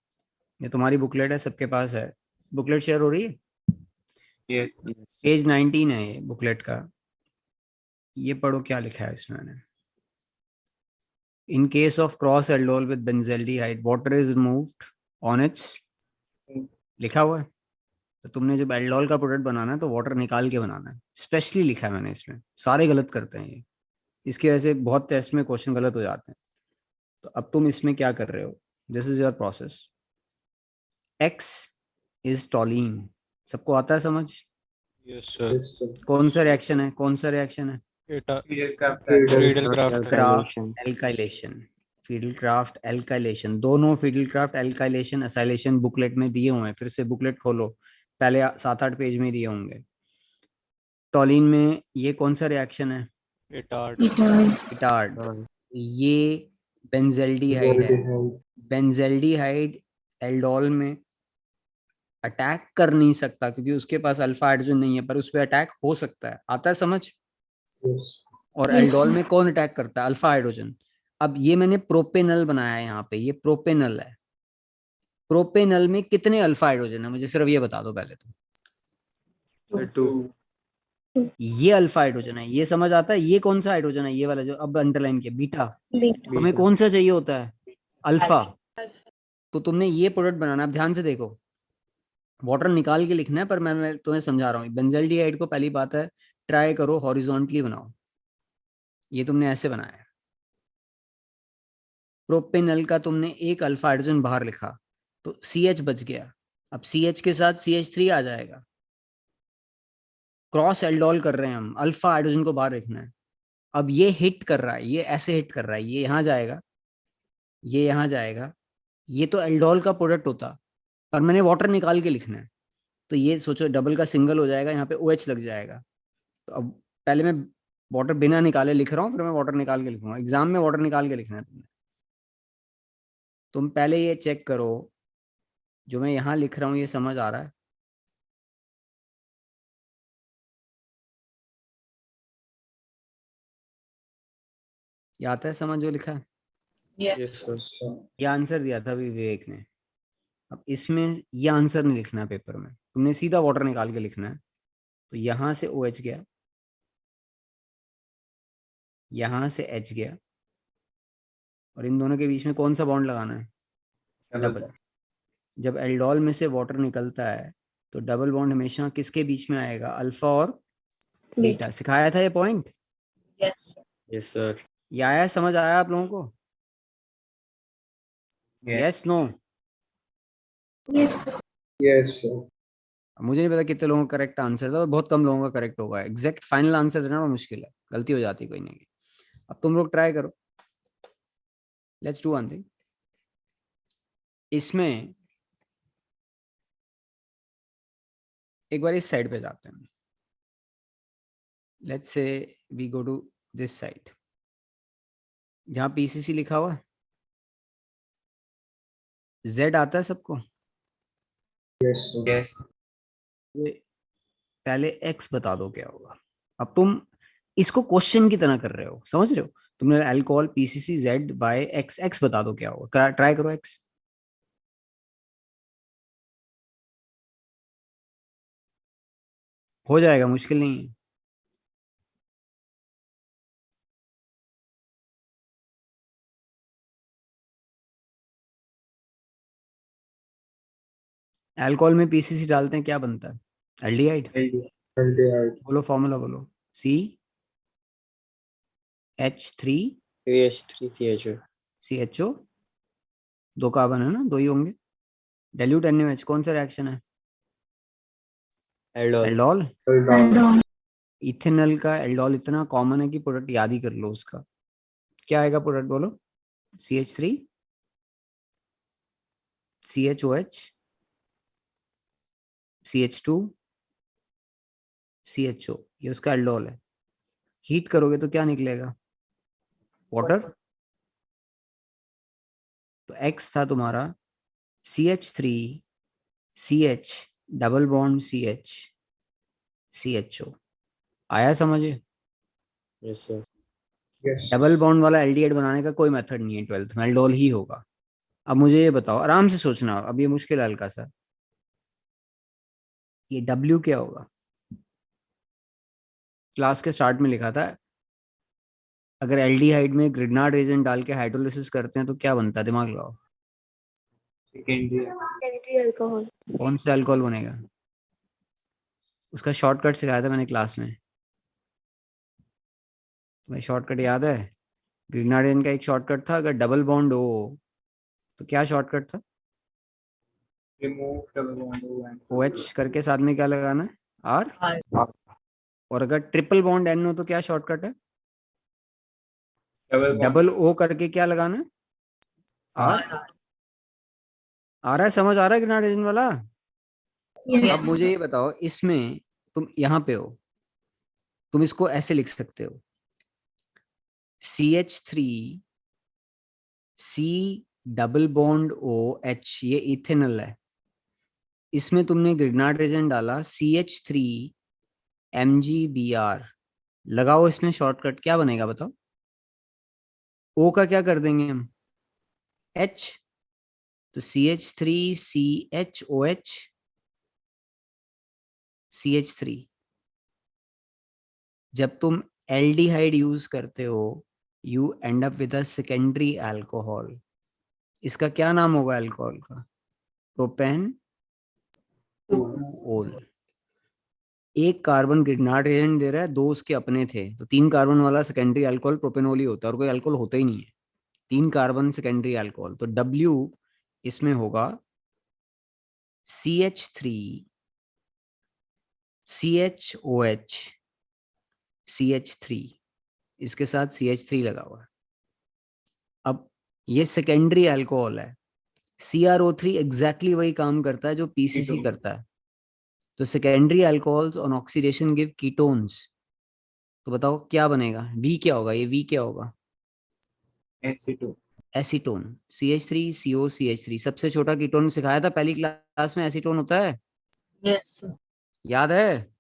ये तुम्हारी बुकलेट है, सबके पास है। बुकलेट शेयर हो रही है, यस पेज 19 है ये बुकलेट का। ये पढ़ो क्या लिखा है इसमें मैंने। In case of cross aldol with benzaldehyde, water is removed on its, लिखा हुआ है। तो तुमने जब एल्डोल का प्रोडक्ट बनाना है तो वाटर निकाल के बनाना है, स्पेशली लिखा है मैंने इसमें। सारे गलत करते हैं ये, इसकी वजह से बहुत टेस्ट में क्वेश्चन गलत हो जाते हैं। तो अब तुम इसमें क्या कर रहे हो, this is your process. X is toluene, सबको आता है समझ? Yes sir. कौन सा रिएक्शन है, कौन सा रिएक्शन है? Friedel Crafts Crafts alkylation, Friedel Crafts alkylation. दोनों Friedel Crafts alkylation acylation booklet में दिए हुए हैं। फिर से बुकलेट खोलो, पहले 7-8 पेज में दिए होंगे। टॉलिन में ये कौन सा रिएक्शन है? इटार्ड। इटार्ड। ये बेंजेल्डिहाइड है। बेंजेल्डिहाइड एल्डोल में अटैक कर नहीं सकता क्योंकि उसके पास अल्फा हाइड्रोजन नहीं है, पर उस पर अटैक हो सकता है। आता है समझ? और एल्डोल में कौन अटैक करता है? Alpha hydrogen. अब ये मैंने प्रोपेनल बनाया है, यहाँ पे ये प्रोपेनल है। प्रोपेनल में कितने अल्फा हाइड्रोजन है मुझे सिर्फ ये बता दो पहले तो। 2। ये अल्फा हाइड्रोजन है, ये समझ आता है? ये कौन सा हाइड्रोजन है, ये वाला जो अब अंडरलाइन किया, बीटा। तुम्हें कौन सा चाहिए होता है? अल्फा। तो तुमने ये प्रोडक्ट बनाना, अब ध्यान से देखो, वाटर निकाल के लिखना है, पर मैं तुम्हें समझा रहा हूँ। बेंजल्डिहाइड को पहली बात है, ट्राई करो हॉरिजॉन्टली बनाओ। ये तुमने ऐसे बनाया है। प्रोपेनल का तुमने एक अल्फा हाइड्रोजन बाहर लिखा तो CH बच गया। अब CH के साथ CH3 आ जाएगा। क्रॉस एल्डोल कर रहे हैं हम, अल्फा हाइड्रोजन को बाहर रखना है। अब ये हिट कर रहा है, ये ऐसे हिट कर रहा है, ये यहाँ जाएगा, ये यहाँ जाएगा। ये तो एल्डोल का प्रोडक्ट होता, पर मैंने वाटर निकाल के लिखना है। तो ये सोचो डबल का सिंगल हो जाएगा, यहाँ पे OH लग जाएगा। तो अब पहले मैं वाटर बिना निकाले लिख रहा हूँ, फिर मैं वाटर निकाल के लिखूंगा। एग्जाम में वाटर निकाल के लिखना है तुमने। तुम पहले ये चेक करो, जो मैं यहाँ लिख रहा हूँ ये समझ आ रहा है? ये आता है समझ जो लिखा है? ये आंसर दिया था अभी विवेक ने। अब इसमें ये आंसर नहीं लिखना है पेपर में, तुमने सीधा वाटर निकाल के लिखना है। तो यहाँ से OH गया, यहाँ से H गया, और इन दोनों के बीच में कौन सा बॉन्ड लगाना है? डबल। जब एल्डोल में से वाटर निकलता है तो डबल बॉन्ड हमेशा किसके बीच में आएगा? अल्फा और बीटा। सिखाया था ये पॉइंट? Yes sir. ये आया, समझ आया आप लोगों को? Yes no? यस मुझे नहीं पता कितने लोगों का करेक्ट आंसर था, और बहुत कम लोगों का करेक्ट होगा। एग्जैक्ट फाइनल आंसर देना मुश्किल है, गलती हो जाती है कोई नहीं। अब तुम लोग ट्राई करो। Let's do one thing. इसमें एक बार इस साइड पे जाते हैं। Let's say we go to this side, जहां PCC लिखा हुआ है। Z आता है सबको? Yes, sir. Yes. ये पहले X बता दो क्या होगा। अब तुम इसको क्वेश्चन की तरह कर रहे हो, समझ रहे हो? तुमने alcohol PCC Z by X बता दो क्या होगा, ट्राई करो X। हो जाएगा, मुश्किल नहीं है। अल्कोहल में PCC डालते हैं, क्या बनता है? एल्डिहाइड। Aldehyde. बोलो फॉर्मूला बोलो। CH3 CH3CHO CHO, 2 कार्बन है ना, 2 ही होंगे। डाइल्यूट NaOH, कौन सा रिएक्शन है? Aldol aldol. Aldol. इथेनॉल का एल्डोल इतना कॉमन है कि प्रोडक्ट याद ही कर लो उसका। क्या आएगा प्रोडक्ट, बोलो। CH3 CHOH CH2 CHO, ये उसका एल्डोल है। हीट करोगे तो क्या निकलेगा? वाटर। तो X था तुम्हारा CH3 CH double bond CH CHO। आया समझे? Yes sir Yes. Double bond वाला एल्डिहाइड बनाने का कोई मेथड नहीं है 12th में, एल्डोल ही होगा। अब मुझे ये बताओ, आराम से सोचना, अब ये मुश्किल है हल्का सा। ये W क्या होगा? क्लास के स्टार्ट में लिखा था, अगर एल्डिहाइड में ग्रिग्नार्ड एजेंट डाल के हाइड्रोलिसिस करते हैं तो क्या बनता है, दिमाग लगाओ। Secondary. secondary alcohol. कौन सा अल्कोहल बनेगा? उसका शॉर्टकट सिखाया था मैंने क्लास में, तुम्हें शॉर्टकट याद है? ग्रिग्नार्ड एजेंट का एक शॉर्टकट था, अगर डबल बॉन्ड हो तो क्या शॉर्टकट था? Remove double bond O and OH करके साथ में क्या लगाना है? R। R. और अगर ट्रिपल बॉन्ड N हो तो क्या शॉर्टकट है? Double bond डबल O करके क्या लगाना है? R। आ रहा है, समझ आ रहा है ग्रिग्नार्ड एजेंट वाला? अब मुझे ये बताओ, इसमें तुम यहाँ पे हो, तुम इसको ऐसे लिख सकते हो, CH3 C double bond OH, ये इथेनॉल है। इसमें तुमने ग्रिग्नार्ड एजेंट डाला CH3 MgBr, लगाओ इसमें शॉर्टकट, क्या बनेगा बताओ? O का क्या कर देंगे हम? H। तो CH3 CHOH CH3। जब तुम एल्डिहाइड यूज करते हो, you and up with a secondary alcohol. इसका क्या नाम होगा अल्कोहल का? प्रोपेन 2-ओल। एक कार्बन ग्रिग्नार्ड एजेंट दे रहा है, 2 उसके अपने थे, तो 3 कार्बन वाला सेकेंडरी अल्कोहल प्रोपेनोल ही होता है, और कोई अल्कोहल होता ही नहीं है। 3 कार्बन सेकेंडरी अल्कोहल, तो W इसमें होगा CH3 CHOH CH3, इसके साथ CH3 लगा हुआ है। अब ये सेकेंडरी अल्कोहल है, CrO3 एग्जैक्टली वही काम करता है जो PCC Ketone. करता है। तो secondary alcohols on oxidation give ketones. तो बताओ क्या बनेगा? V क्या होगा? ये V क्या होगा? Aceto. एसीटोन। CH3CO CH3, सबसे छोटा कीटोन सिखाया था पहली क्लास में, एसीटोन होता है। यस याद है?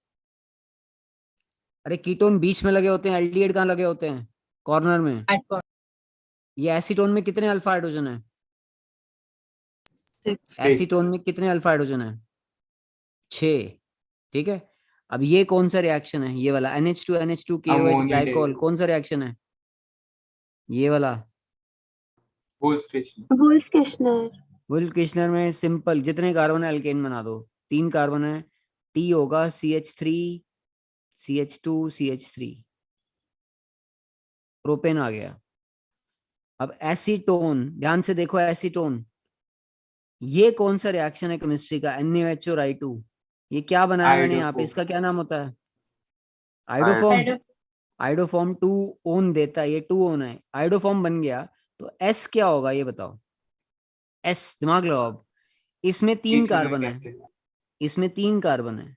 अरे कीटोन बीच में लगे होते हैं, एल्डिहाइड कहाँ लगे होते हैं? कॉर्नर में। एट ये एसीटोन में कितने अल्फा हाइड्रोजन है? 6 एसीटोन में कितने अल्फा हाइड्रोजन है? 6। ठीक है, अब ये कौन सा रिएक्शन है? ये वाला NH2NH2KOH Ammonia ग्लाइकोल, derivation. कौन सा रिएक्शन है? ये वाला। Wolff-Kirchner. Wolff-Kirchner. वुल्फ-किर्चनर में सिंपल, जितने कार्बन है अल्केन बना दो। 3 कार्बन है, T होगा CH3 CH2 CH3, प्रोपेन आ गया। अब एसीटोन, ध्यान से देखो, एसीटोन ये कौन सा रिएक्शन है केमिस्ट्री का? NaOH और I2। ये क्या बनाया मैंने यहाँ पे, Iodoform. इसका क्या नाम होता है? आइडोफॉर्म। आइडोफॉर्म 2 ओन देता है, ये 2 ओन है, आइडोफॉर्म बन गया। तो S क्या होगा ये बताओ? S, दिमाग लगाओ। अब इसमें 3 Ethanoic कार्बन है, acid. इसमें 3 कार्बन है,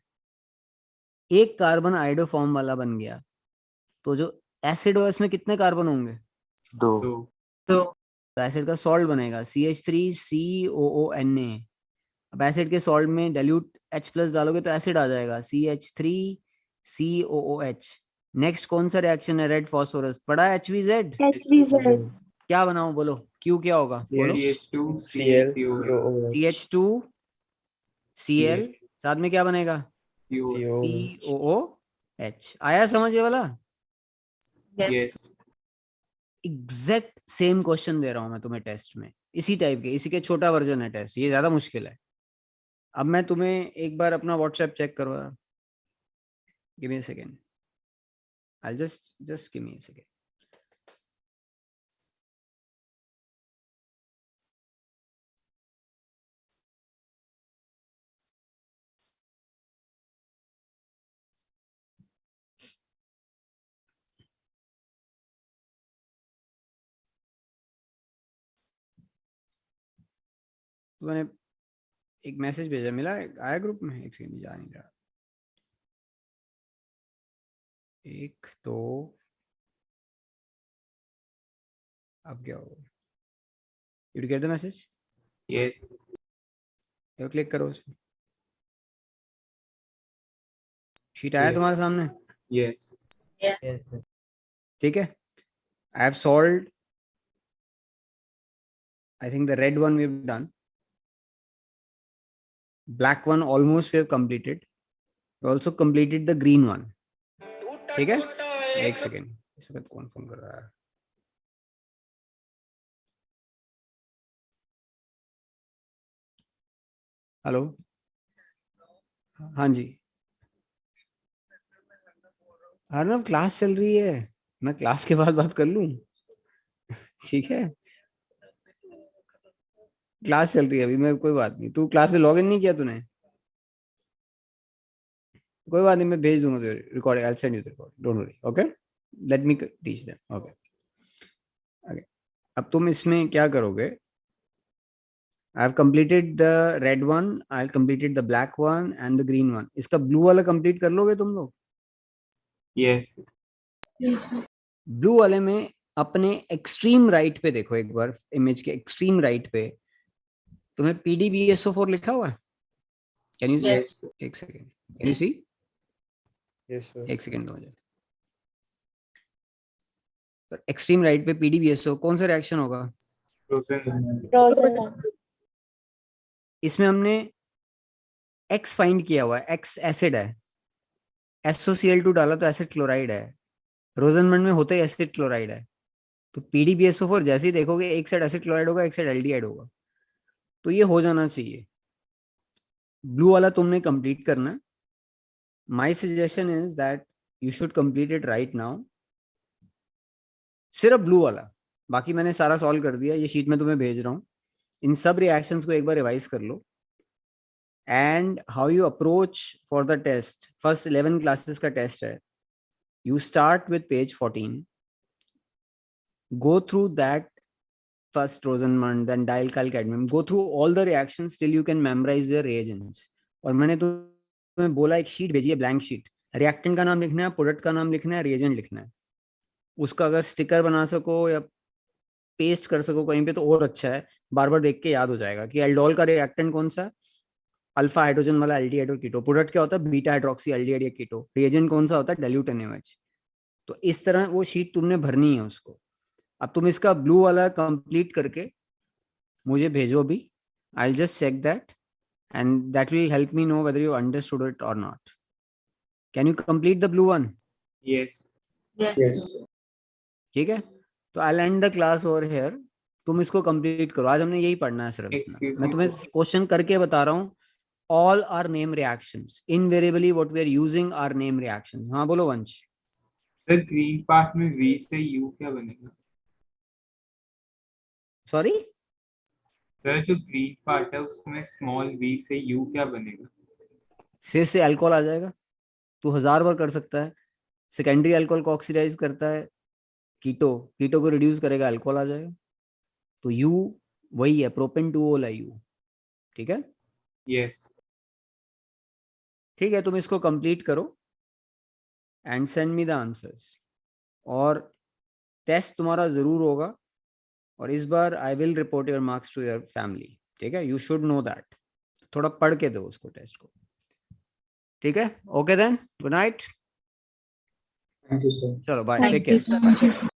एक कार्बन आइडोफॉर्म वाला बन गया। तो जो एसिड हो इसमें कितने कार्बन होंगे? 2. तो तो एसिड का सॉल्ट बनेगा CH3COONA। अब एसिड के सॉल्ट में डाइल्यूट H+ डालोगे तो एसिड आ जाएगा CH3COOH। नेक्स्ट कौन सा रिएक्शन है रेड फास्फोरस, पढ़ा है HVZ। HVZ. क्या बनाऊं बोलो, Q क्या होगा बोलो। CH2 Cl CaCO CH2Cl साथ में क्या बनेगा COOH। आया समझ ये वाला। Yes. एग्जैक्ट सेम क्वेश्चन दे रहा हूं मैं तुम्हें टेस्ट में, इसी टाइप के, इसी के छोटा वर्जन है टेस्ट, ये ज्यादा मुश्किल है। अब मैं तुम्हें एक बार अपना व्हाट्सएप चेक करवा, give me a second, I just give me a second. तो मैंने एक मैसेज भेजा, मिला आया ग्रुप में, एक सेकंड जा नहीं रहा, एक तो अब क्या होगा, you get the message, Yes. Click करो उसमें, शीट आया Yes. तुम्हारे सामने, Yes. ठीक है। I have solved, I think the red one we have done, black one almost we have completed, we also completed the green one, ठीक है। एक सेकेंड, इस वक्त कौन फोन कर रहा है, हेलो, हाँ जी, अर्नव क्लास चल रही है, मैं क्लास के बाद बात कर लूं, ठीक है। क्लास चल रही है अभी, मैं कोई बात नहीं, तू क्लास में लॉग इन नहीं किया तूने, कोई बात नहीं, मैं भेज दूंगा तुझे recording, I will send you the recording, don't worry, okay, let me teach them, okay. अब तुम इसमें क्या करोगे, I have completed the red one, I have completed the black one and the green one, इसका ब्लू वाला कंप्लीट कर लोगे तुम लोग। Yes. ब्लू वाले में अपने एक्सट्रीम राइट पे देखो एक बार, इमेज के एक्सट्रीम राइट पे तुम्हें PDBSO4 लिखा हुआ है, कैन यू, Yes. एक second, can you see, Yes, sir. एक सेकेंड दो मुझे। तो एक्सट्रीम राइट पे PDBSO कौन सा रिएक्शन होगा, Frozen. इसमें हमने X फाइंड किया हुआ है, X एसिड है, SOCl2 डाला तो एसिड क्लोराइड है, रोजनमंड में होते ही एसिड क्लोराइड है, तो PDBSO4 जैसे ही देखोगे एक साइड एसिड क्लोराइड होगा, एक साइड एल्डिहाइड होगा, तो ये हो जाना चाहिए। ब्लू वाला तुमने कंप्लीट करना है, my suggestion is that you should complete it right now, सिर्फ ब्लू वाला, बाकी मैंने सारा सॉल्व कर दिया, ये शीट में तुम्हें भेज रहा हूँ, इन सब रिएक्शंस को एक बार रिवाइज कर लो, and how you approach for the test, first 11 classes का टेस्ट है, you start with page 14, go through that first Rosenmund, then dialkyl cadmium, go through all the reactions till you can memorize their reagents। और मैंने तुम्हें बोला एक शीट भेजी है, ब्लैंक शीट, रिएक्टेंट का नाम लिखना है, प्रोडक्ट का नाम लिखना है, रिएजेंट लिखना है, उसका अगर स्टिकर बना सको या पेस्ट कर सको कहीं पे तो और अच्छा है, बार बार देख के याद हो जाएगा कि एल्डोल का रिएक्टेंट कौन सा, अल्फा हाइड्रोजन वाला एल्डिहाइड और कीटो, प्रोडक्ट क्या होता है बीटा हाइड्रोक्सी एल्डिहाइड या कीटो, रिएजेंट कौन सा होता है डाइल्यूट NaOH। तो इस तरह वो शीट तुमने भरनी है उसको। अब तुम इसका ब्लू वाला कंप्लीट करके मुझे भेजो अभी, I just check that and that will help me know whether you understood it और not. Can you complete the blue one, Yes. ठीक है। तो I and the class over here, तुम इसको कंप्लीट करो, आज हमने यही पढ़ना है सिर्फ इतना। Excuse मैं me, तुम्हें sir. क्वेश्चन करके बता रहा हूँ, all are name reactions, invariably what we are using are name reactions. हाँ बोलो वंश। सर ग्रीन पार्ट में V से U क्या बनेगा? सॉरी, सर जो ग्रीन पार्ट है उसमें स्मॉल V से U क्या बनेगा? फिर से अल्कोहल आ जाएगा, तू 1000 बार कर सकता है, सेकेंडरी अल्कोहल को ऑक्सीडाइज करता है, कीटो, कीटो को रिड्यूस करेगा, अल्कोहल आ जाएगा, तो यू वही है, प्रोपेन 2-ओल है यू, ठीक है। Yes. ठीक है, तुम इसको कंप्लीट करो and send me the answers, और टेस्ट तुम्हारा जरूर होगा, और इस बार I will report your marks to your family, ठीक है? You should know that. थोड़ा पढ़ के दो उसको टेस्ट को, ठीक है? Okay then, good night, thank you sir. चलो bye, Thank take you, care. sir.